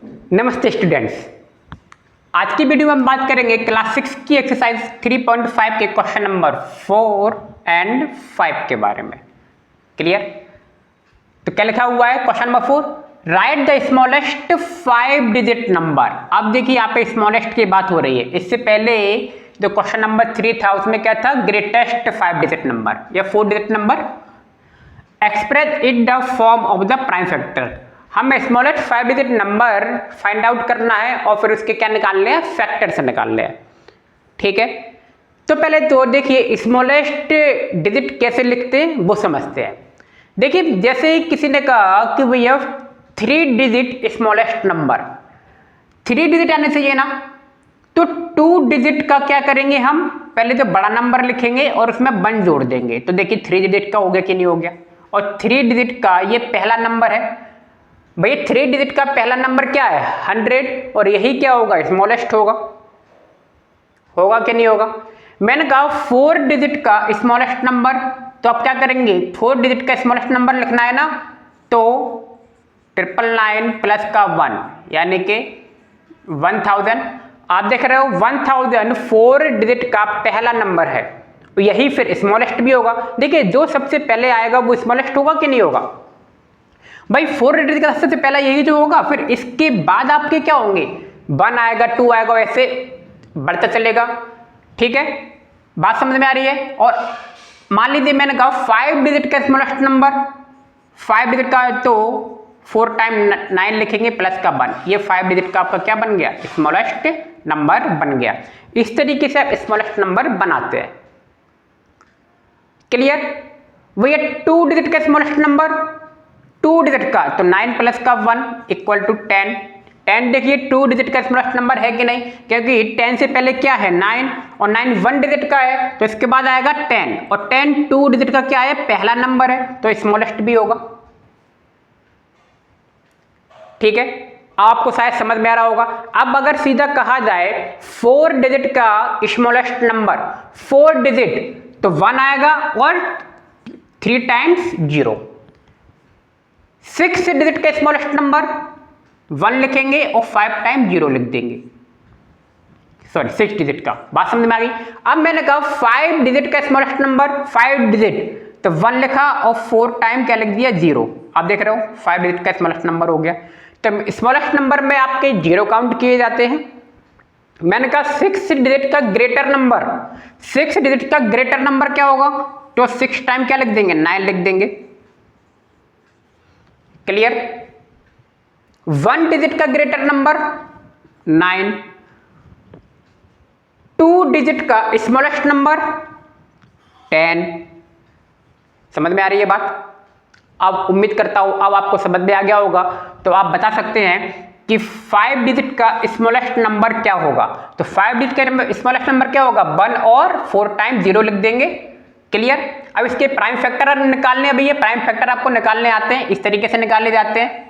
नमस्ते स्टूडेंट्स, आज की वीडियो में हम बात करेंगे क्लास 6 की एक्सरसाइज 3.5 के क्वेश्चन नंबर 4 एंड 5 के बारे में। क्लियर? तो क्या लिखा हुआ है question number 4, right the smallest 5 digit number. अब देखिए यहाँ पे स्मॉलेस्ट की बात हो रही है। इससे पहले जो क्वेश्चन नंबर 3 था उसमें क्या था, ग्रेटेस्ट 5 डिजिट नंबर या 4 digit number. Express in the form of the prime factor. हमें smallest 5 digit number find out करना है और फिर उसके क्या निकालने हैं, फैक्टर से निकालने हैं। ठीक है, तो पहले तो देखिए स्मॉलेस्ट डिजिट कैसे लिखते हैं वो समझते हैं। देखिए जैसे किसी ने कहा कि भैया 3 डिजिट स्मॉलेस्ट नंबर, 3 डिजिट आने चाहिए ना, तो 2 डिजिट का क्या करेंगे, हम पहले तो बड़ा नंबर लिखेंगे और उसमें 1 जोड़ देंगे। तो देखिए 3 डिजिट का हो गया कि नहीं हो गया, और 3 डिजिट का ये पहला नंबर है भैया। 3 डिजिट का पहला नंबर क्या है, 100, और यही क्या होगा, स्मॉलेस्ट होगा। होगा कि नहीं होगा? मैंने कहा 4 डिजिट का स्मॉलेस्ट नंबर, तो आप क्या करेंगे, 4 डिजिट का स्मॉलेस्ट नंबर लिखना है ना, तो 999 प्लस का 1 यानी कि 1000। आप देख रहे हो 1000 4 डिजिट का पहला नंबर है, तो यही फिर स्मॉलेस्ट भी होगा। देखिए जो सबसे पहले आएगा वो स्मॉलेस्ट होगा कि नहीं होगा भाई। 4 डिजिट का सबसे पहला यही जो होगा, फिर इसके बाद आपके क्या होंगे, 1 आएगा, 2 आएगा, ऐसे बढ़ता चलेगा। ठीक है, बात समझ में आ रही है? और मान लीजिए मैंने कहा 5 डिजिट का स्मॉलेस्ट नंबर, 5 डिजिट का, तो 4 टाइम 9 लिखेंगे प्लस का 1, ये 5 डिजिट का आपका क्या बन गया, स्मॉलेस्ट नंबर बन गया। इस तरीके से आप स्मॉलेस्ट नंबर बनाते हैं। क्लियर? भैया 2 डिजिट का स्मॉलेस्ट नंबर, 2 डिजिट का, तो 9 प्लस का 1 इक्वल टू 10। 10 देखिए 2 डिजिट का स्मॉलेस्ट नंबर है कि नहीं, क्योंकि 10 से पहले क्या है, 9, और 9 1 डिजिट का है, तो इसके बाद आएगा 10, और 10 2 डिजिट का क्या है, पहला नंबर है, तो स्मॉलेस्ट भी होगा। ठीक है, आपको शायद समझ में आ रहा होगा। अब अगर सीधा कहा जाए 4 डिजिट का स्मॉलेस्ट नंबर, 4 डिजिट, तो 1 आएगा और 3 टाइम्स 0। 6 डिजिट का स्मॉलेस्ट नंबर, 1 लिखेंगे और 5 टाइम 0 लिख देंगे। सॉरी 6 डिजिट का, बात समझ में आ गई। अब मैंने कहा 5 डिजिट का स्मॉलेस्ट नंबर, 5 डिजिट, तो 1 लिखा और 4 टाइम क्या लिख दिया, 0। आप देख रहे हो 5 डिजिट का स्मॉलेस्ट नंबर हो गया। तो स्मॉलेस्ट नंबर में आपके 0 काउंट किए जाते हैं। मैंने कहा 6 डिजिट का ग्रेटर नंबर, 6 डिजिट का ग्रेटर नंबर क्या होगा, तो 6 टाइम क्या लिख देंगे, 9 लिख देंगे। क्लियर? 1 डिजिट का ग्रेटर नंबर 9, 2 डिजिट का स्मॉलेस्ट नंबर 10। समझ में आ रही है बात? अब उम्मीद करता हूं अब आपको समझ में आ गया होगा। तो आप बता सकते हैं कि 5 डिजिट का स्मॉलेस्ट नंबर क्या होगा। तो 5 डिजिट का स्मॉलेस्ट नंबर क्या होगा, 1 और 4 टाइम 0 लिख देंगे। क्लियर? अब इसके प्राइम फैक्टर निकालने, अभी ये प्राइम फैक्टर आपको निकालने आते हैं, इस तरीके से निकाले जाते हैं।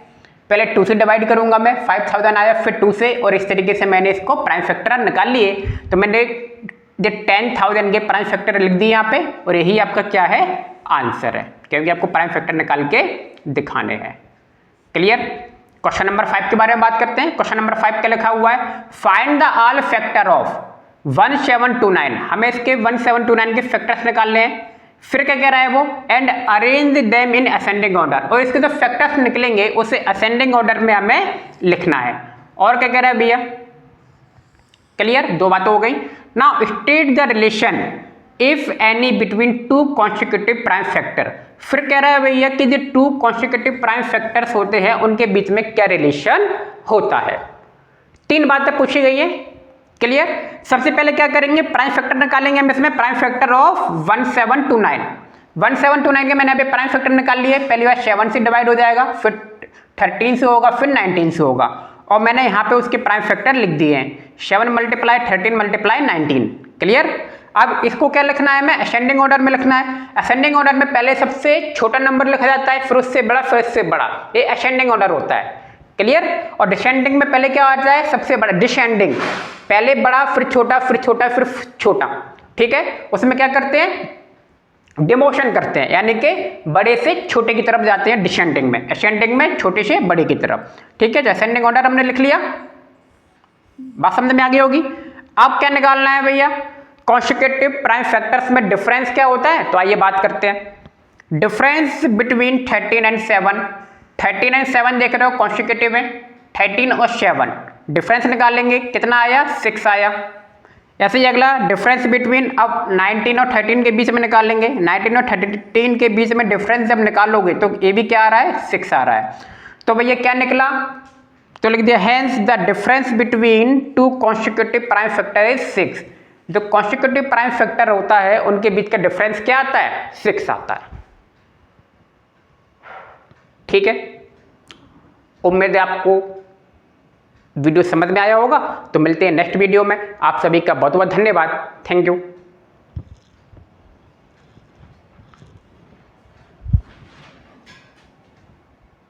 पहले 2 से डिवाइड करूंगा मैं, 5000 आया, फिर 2 से, और इस तरीके से मैंने इसको प्राइम फैक्टर निकाल लिए। तो मैंने जो 10,000 के प्राइम फैक्टर लिख दिए यहाँ पे, और यही आपका क्या है, आंसर है, क्योंकि आपको प्राइम फैक्टर निकाल के दिखाने हैं। क्लियर? क्वेश्चन नंबर 5 के बारे में बात करते हैं। क्वेश्चन नंबर 5 क्या लिखा हुआ है, find the all factor of 1729। हमें इसके 1729 के फैक्टर्स निकालने हैं। फिर क्या कह रहा है वो, and arrange them in ascending order, और इसके जो फैक्टर्स निकलेंगे उसे असेंडिंग ऑर्डर में हमें लिखना है। और क्या कह रहा है भैया, क्लियर? 2 बातें हो गई। Now state the relation if any between 2 consecutive prime factor. फिर कह रहा है भैया कि जो 2 कॉन्सिक्यूटिव प्राइम फैक्टर्स होते हैं उनके बीच में क्या रिलेशन होता है। 3 बातें पूछी गई है। क्लियर? सबसे पहले क्या करेंगे, प्राइम फैक्टर निकालेंगे हम इसमें, प्राइम फैक्टर ऑफ 1729। 1729 के मैंने अभी प्राइम फैक्टर निकाल लिए। पहली बार 7 से डिवाइड हो जाएगा, फिर 13 से होगा, फिर 19 से होगा, और मैंने यहाँ पे उसके प्राइम फैक्टर लिख दिए हैं, 7 मल्टीप्लाई 13 मल्टीप्लाई 19। क्लियर? अब इसको क्या लिखना है, मैं असेंडिंग ऑर्डर में लिखना है। असेंडिंग ऑर्डर में पहले सबसे छोटा नंबर लिखा जाता है, फिर उससे बड़ा, फिर उससे बड़ा, ये असेंडिंग ऑर्डर होता है। क्लियर? और डिसेंडिंग में पहले क्या आता है, सबसे बड़ा। डिसेंडिंग पहले बड़ा, फिर छोटा, फिर छोटा, फिर छोटा। ठीक है? उसमें क्या करते हैं, डिमोशन करते हैं, यानी कि बड़े से छोटे की तरफ जाते हैं डिसेंडिंग में, असेंडिंग में छोटे से बड़े की तरफ। ठीक है, तो असेंडिंग ऑर्डर हमने लिख लिया, बात समझ में आ गई होगी। अब क्या निकालना है भैया, कॉन्सेक्यूटिव प्राइम फैक्टर्स में डिफरेंस क्या होता है, तो आइए बात करते हैं। डिफरेंस बिटवीन 13 एंड 7, 13 एंड 7 देख रहे हो कॉन्सेक्यूटिव में, 13 और 7 डिफरेंस निकालेंगे, कितना आया 6 आया। ऐसे ही अगला डिफरेंस बिटवीन, अब 19 और 13 के बीच में निकालेंगे, 19 और 13 के बीच में डिफरेंस जब निकालोगे तो ये भी क्या आ रहा है 6 आ रहा है। तो भैया क्या निकला, तो लिख दिया hence the difference between two consecutive prime factor is 6। जो कॉन्सेक्यूटिव प्राइम फैक्टर होता है उनके बीच का डिफरेंस क्या आता है 6 आता है। ठीक है, उम्मीद है आपको वीडियो समझ में आया होगा। तो मिलते हैं नेक्स्ट वीडियो में, आप सभी का बहुत बहुत धन्यवाद, थैंक यू।